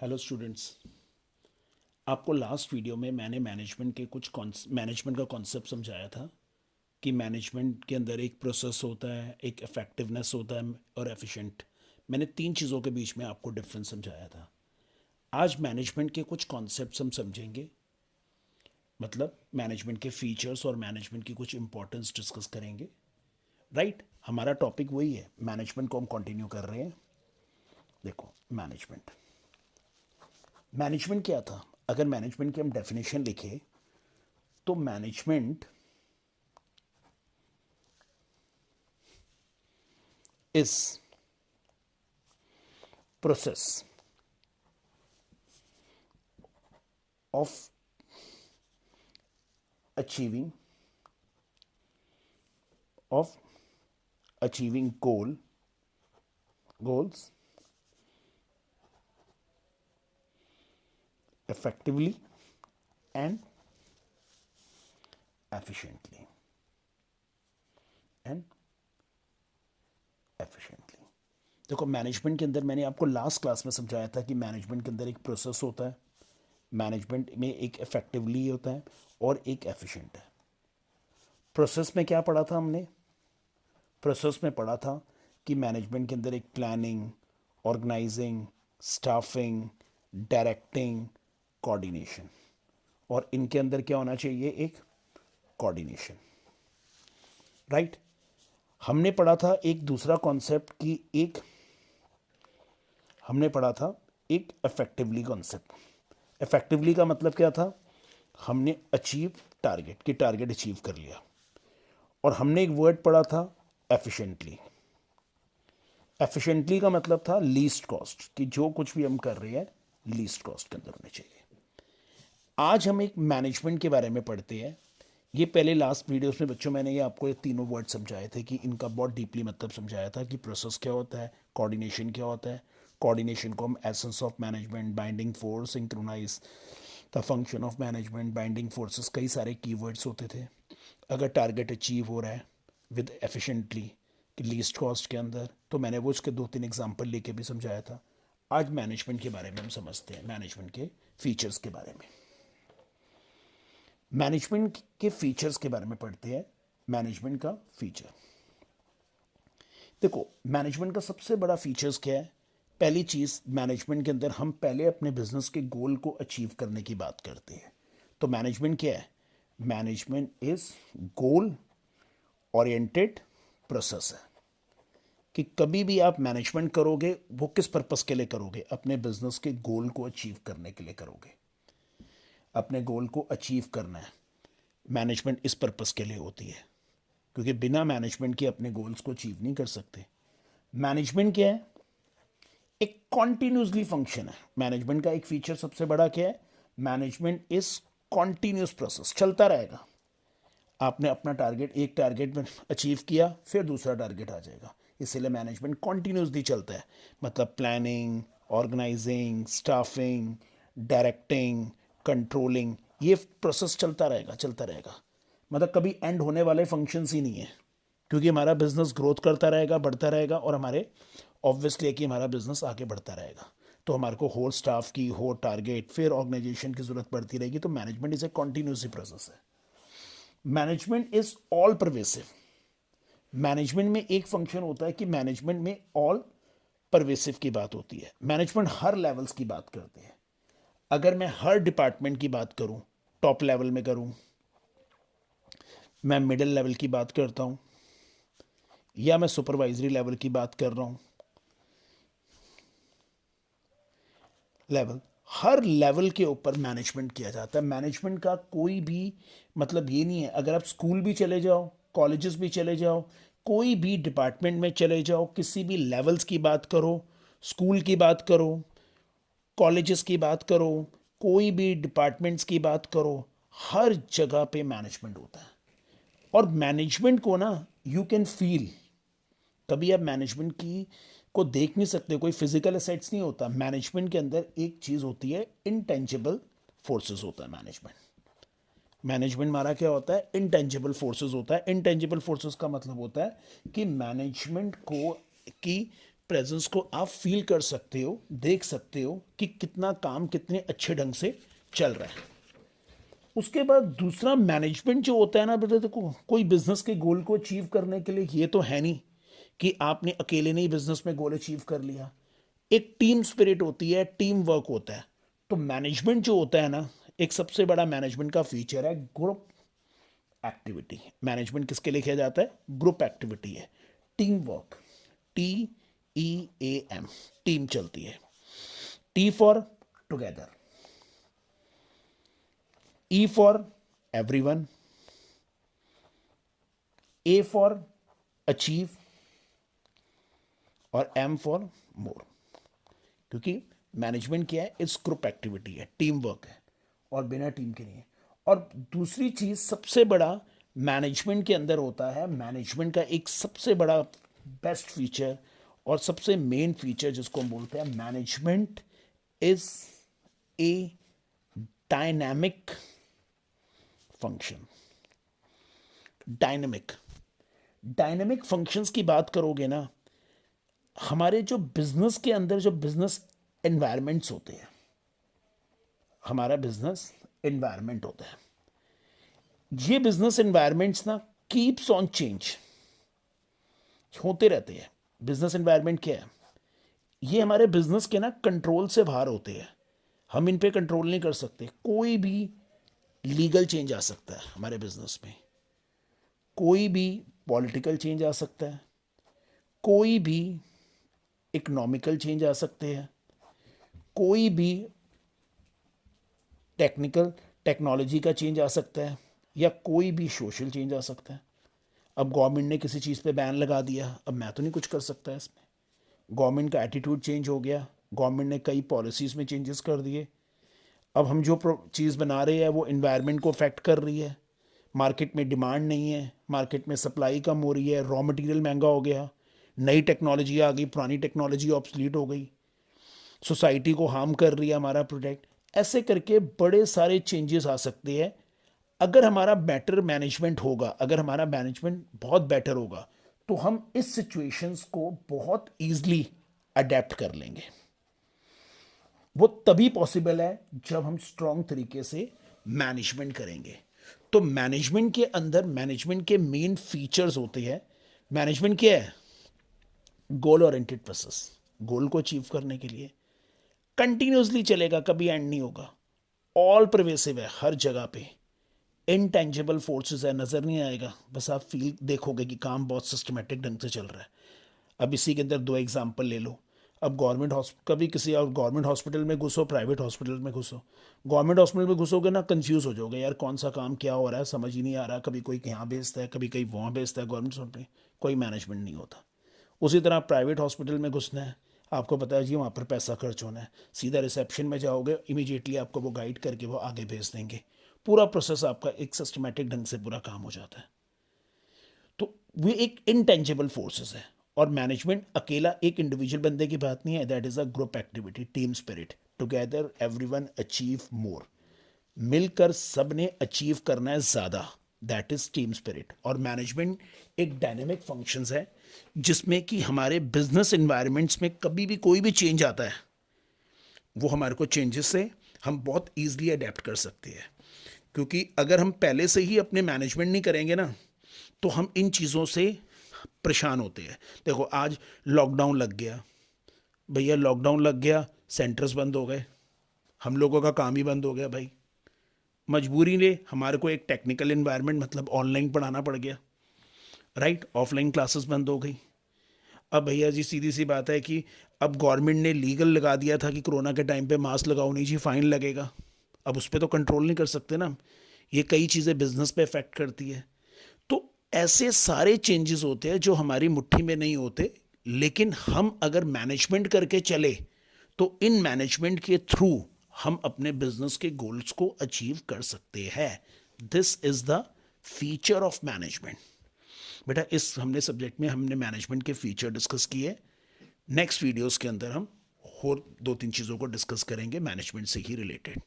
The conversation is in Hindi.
Hello students. आपको लास्ट वीडियो में मैंने मैनेजमेंट का कॉन्सेप्ट समझाया था कि मैनेजमेंट के अंदर एक प्रोसेस होता है, एक इफेक्टिवनेस होता है और एफिशिएंट। मैंने तीन चीज़ों के बीच में आपको डिफरेंस समझाया था। आज मैनेजमेंट के कुछ कॉन्सेप्ट्स हम समझेंगे, मतलब मैनेजमेंट के फीचर्स और मैनेजमेंट की कुछ इंपॉर्टेंस डिस्कस करेंगे। राइट, हमारा टॉपिक वही है, मैनेजमेंट को हम कंटिन्यू कर रहे हैं। देखो, मैनेजमेंट मैनेजमेंट क्या था? अगर मैनेजमेंट की हम डेफिनेशन लिखें तो management is process of achieving of achieving goals effectively and efficiently and efficiently। देखो, मैनेजमेंट के अंदर मैंने आपको लास्ट क्लास में समझाया था कि मैनेजमेंट के अंदर एक प्रोसेस होता है, मैनेजमेंट में एक इफेक्टिवली होता है और एक एफिशिएंट है। प्रोसेस में क्या पढ़ा था हमने? प्रोसेस में पढ़ा था कि मैनेजमेंट के अंदर एक planning, organising, staffing, directing, coordination, और इनके अंदर क्या होना चाहिए? एक कोऑर्डिनेशन। राइट। हमने पढ़ा था एक दूसरा कॉन्सेप्ट की हमने पढ़ा था एक इफेक्टिवली कॉन्सेप्ट। इफेक्टिवली का मतलब क्या था? हमने टारगेट अचीव कर लिया। और हमने एक वर्ड पढ़ा था एफिशिएंटली। एफिशिएंटली का मतलब था लीस्ट कॉस्ट, कि जो कुछ भी हम कर रहे हैं लीस्ट कॉस्ट के अंदर होने चाहिए। आज हम एक मैनेजमेंट के बारे में पढ़ते हैं। ये पहले लास्ट वीडियोस में बच्चों मैंने ये आपको ये तीनों वर्ड समझाए थे कि इनका बहुत डीपली मतलब समझाया था कि प्रोसेस क्या होता है, कोऑर्डिनेशन क्या होता है। कोऑर्डिनेशन को हम essence of management, binding force, synchronise the function of management, binding forces, कई सारे कीवर्ड्स होते थे। अगर टारगेट अचीव हो रहा है विद एफिशिएंटली कि लीस्ट कॉस्ट के अंदर, तो मैंने वो उसके 2-3 एग्जांपल लेके भी समझाया था। आज मैनेजमेंट के बारे में हम समझते हैं, मैनेजमेंट के फीचर्स के बारे में। मैनेजमेंट के फीचर्स के बारे में पढ़ते हैं। मैनेजमेंट का फीचर, देखो, मैनेजमेंट का सबसे बड़ा फीचर्स क्या है? पहली चीज, मैनेजमेंट के अंदर हम पहले अपने बिजनेस के गोल को अचीव करने की बात करते हैं। तो मैनेजमेंट क्या है? Management is goal oriented process है। कि कभी भी आप मैनेजमेंट करोगे वो किस पर्पस के लिए करोगे? अपने बिजनेस के गोल को अचीव करने के लिए करोगे। अपने गोल को अचीव करना है, मैनेजमेंट इस पर्पस के लिए होती है, क्योंकि बिना मैनेजमेंट के अपने गोल्स को अचीव नहीं कर सकते। मैनेजमेंट क्या है? एक कॉन्टिन्यूसली फंक्शन है। मैनेजमेंट का एक फीचर सबसे बड़ा क्या है? मैनेजमेंट इज कॉन्टिन्यूस प्रोसेस, चलता रहेगा। आपने अपना एक टारगेट में अचीव किया, फिर दूसरा टारगेट आ जाएगा। इसीलिए मैनेजमेंट कॉन्टिन्यूसली चलता है। मतलब planning, organising, staffing, directing, controlling, ये प्रोसेस चलता रहेगा, चलता रहेगा। मतलब कभी एंड होने वाले फंक्शंस ही नहीं है, क्योंकि हमारा बिजनेस ग्रोथ करता रहेगा, बढ़ता रहेगा, और हमारे ऑब्वियसली है कि हमारा बिजनेस आगे बढ़ता रहेगा। तो हमारे को हो स्टाफ की, हो टारगेट, फिर ऑर्गेनाइजेशन की जरूरत पड़ती रहेगी। तो management is a continuous process है। Management is all pervasive. Management में एक फंक्शन होता है कि मैनेजमेंट में ऑल परवेसिव की बात होती है। मैनेजमेंट हर लेवल्स की बात करते हैं। अगर मैं हर डिपार्टमेंट की बात करूं, टॉप लेवल में करूं, मैं मिडिल लेवल की बात करता हूं, या मैं सुपरवाइजरी लेवल की बात कर रहा हूं, लेवल, हर लेवल के ऊपर मैनेजमेंट किया जाता है। मैनेजमेंट का कोई भी मतलब ये नहीं है, अगर आप स्कूल भी चले जाओ, कॉलेजेस भी चले जाओ, कोई भी डिपार्टमेंट में चले जाओ, किसी भी लेवल्स की बात करो, स्कूल की बात करो, कॉलेजेस की बात करो, कोई भी डिपार्टमेंट्स की बात करो, हर जगह पे मैनेजमेंट होता है। और मैनेजमेंट को ना यू कैन फील। कभी आप मैनेजमेंट की को देख नहीं सकते, कोई फिजिकल एसेट्स नहीं होता। मैनेजमेंट के अंदर एक चीज होती है, इनटेंजिबल फोर्सेस होता है मैनेजमेंट। मैनेजमेंट हमारा क्या होता है? इनटेंजिबल फोर्सेस होता है। इनटेंजिबल फोर्सेस का मतलब होता है कि मैनेजमेंट को की प्रेजेंस को आप फील कर सकते हो, देख सकते हो कि कितना काम कितने अच्छे ढंग से चल रहा है। उसके बाद दूसरा मैनेजमेंट जो होता है ना बेटा, देखो कोई बिजनेस के गोल को अचीव करने के लिए ये तो है नहीं कि आपने अकेले ने ही बिजनेस में गोल अचीव कर लिया। एक टीम स्पिरिट होती है, टीम वर्क होता है। तो मैनेजमेंट जो होता है ना, एक सबसे बड़ा मैनेजमेंट का फीचर है ग्रुप एक्टिविटी। मैनेजमेंट किसके लिए किया जाता है? ग्रुप एक्टिविटी है, टीम वर्क, TEAM, टीम चलती है। T for together, E for everyone, A for achieve और M फॉर मोर। क्योंकि मैनेजमेंट क्या है? इस ग्रुप एक्टिविटी है, टीम वर्क है, और बिना टीम के नहीं है। और दूसरी चीज सबसे बड़ा मैनेजमेंट के अंदर होता है, मैनेजमेंट का एक सबसे बड़ा बेस्ट फीचर और सबसे मेन फीचर जिसको हम बोलते हैं, management is a dynamic function. Dynamic functions की बात करोगे ना, हमारे जो बिजनेस के अंदर जो बिजनेस एनवायरमेंट्स होते हैं, हमारा बिजनेस एनवायरमेंट होता है, ये बिजनेस एनवायरमेंट्स ना कीप्स ऑन चेंज, होते रहते हैं। बिजनेस एनवायरमेंट क्या है? ये हमारे बिजनेस के ना कंट्रोल से बाहर होते हैं, हम इन पे कंट्रोल नहीं कर सकते। कोई भी लीगल चेंज आ सकता है हमारे बिजनेस में, कोई भी पॉलिटिकल चेंज आ सकता है, कोई भी इकोनॉमिकल चेंज आ सकते हैं, कोई भी टेक्नोलॉजी का चेंज आ सकता है, या कोई भी सोशल चेंज आ सकता है। अब गवर्नमेंट ने किसी चीज़ पे बैन लगा दिया, अब मैं तो नहीं कुछ कर सकता इसमें। गवर्नमेंट का एटीट्यूड चेंज हो गया, गवर्नमेंट ने कई पॉलिसीज़ में चेंजेस कर दिए। अब हम जो चीज़ बना रहे हैं वो इन्वायरमेंट को अफेक्ट कर रही है। मार्केट में डिमांड नहीं है, मार्केट में सप्लाई कम हो रही है, रॉ मटेरियल महंगा हो गया, नई टेक्नोलॉजी आ गई, पुरानी टेक्नोलॉजी ऑब्सलीट हो गई, सोसाइटी को हार्म कर रही है हमारा प्रोडक्ट। ऐसे करके बड़े सारे चेंजेस आ सकते हैं। अगर हमारा बेटर मैनेजमेंट होगा, अगर हमारा मैनेजमेंट बहुत बेटर होगा, तो हम इस सिचुएशंस को बहुत ईजिली अडेप्ट कर लेंगे। वो तभी पॉसिबल है जब हम स्ट्रांग तरीके से मैनेजमेंट करेंगे। तो मैनेजमेंट के अंदर मैनेजमेंट के मेन फीचर्स होते हैं। मैनेजमेंट क्या है? Goal oriented process. गोल को अचीव करने के लिए कंटिन्यूसली चलेगा, कभी एंड नहीं होगा, ऑल परवेसिव है, हर जगह पे। इनटेंजिबल फोर्सेस है, नज़र नहीं आएगा, बस आप फील देखोगे कि काम बहुत सिस्टमेटिक ढंग से चल रहा है। अब इसी के अंदर दो एग्जांपल ले लो। अब कभी किसी और गवर्नमेंट हॉस्पिटल में घुसो, प्राइवेट हॉस्पिटल में घुसो। गवर्नमेंट हॉस्पिटल में घुसोगे ना, कंफ्यूज हो जाओगे, यार कौन सा काम क्या हो रहा है समझ ही नहीं आ रहा। कभी कोई यहाँ भेजता है, कभी कहीं वहाँ भेजता है। गवर्नमेंट हॉस्पिटल में कोई मैनेजमेंट नहीं होता। उसी तरह प्राइवेट हॉस्पिटल में घुसना है, आपको पता है जी वहाँ पर पैसा खर्च होना है, सीधा रिसेप्शन में जाओगे, इमीडिएटली आपको वो गाइड करके वो आगे भेज देंगे। पूरा प्रोसेस आपका एक सिस्टमेटिक ढंग से पूरा काम हो जाता है। तो वो एक इनटेंजिबल फोर्सेस है। और मैनेजमेंट अकेला एक इंडिविजुअल बंदे की बात नहीं है, that is a group activity, team spirit, together everyone achieve more. मिलकर सब ने अचीव करना है ज़्यादा, दैट इज टीम स्पिरिट। और मैनेजमेंट एक डायनेमिक फंक्शंस है जिसमें कि हमारे बिजनेस इन्वायरमेंट्स में कभी भी कोई भी चेंज आता है, वो हमारे को चेंजेस से हम बहुत ईजिली अडेप्ट कर सकते हैं। क्योंकि अगर हम पहले से ही अपने मैनेजमेंट नहीं करेंगे ना, तो हम इन चीज़ों से परेशान होते हैं। देखो आज लॉकडाउन लग गया, भैया लॉकडाउन लग गया, सेंटर्स बंद हो गए, हम लोगों का काम ही बंद हो गया भाई। मजबूरी ने हमारे को एक टेक्निकल इन्वायरमेंट मतलब ऑनलाइन पढ़ाना पड़ गया, राइट। ऑफलाइन क्लासेस बंद हो गई। अब भैया जी सीधी सी बात है कि अब गवर्नमेंट ने लीगल लगा दिया था कि कोरोना के टाइम पे मास्क लगाओ नहीं जी, फाइन लगेगा। अब उस पर तो कंट्रोल नहीं कर सकते ना, ये कई चीज़ें बिजनेस पे अफेक्ट करती है। तो ऐसे सारे चेंजेस होते हैं जो हमारी मुट्ठी में नहीं होते, लेकिन हम अगर मैनेजमेंट करके चले तो इन मैनेजमेंट के थ्रू हम अपने बिजनेस के गोल्स को अचीव कर सकते हैं। This is the feature of management. बेटा इस हमने सब्जेक्ट में हमने मैनेजमेंट के फीचर डिस्कस किए। नेक्स्ट वीडियोस के अंदर हम और दो तीन चीज़ों को डिस्कस करेंगे मैनेजमेंट से ही रिलेटेड।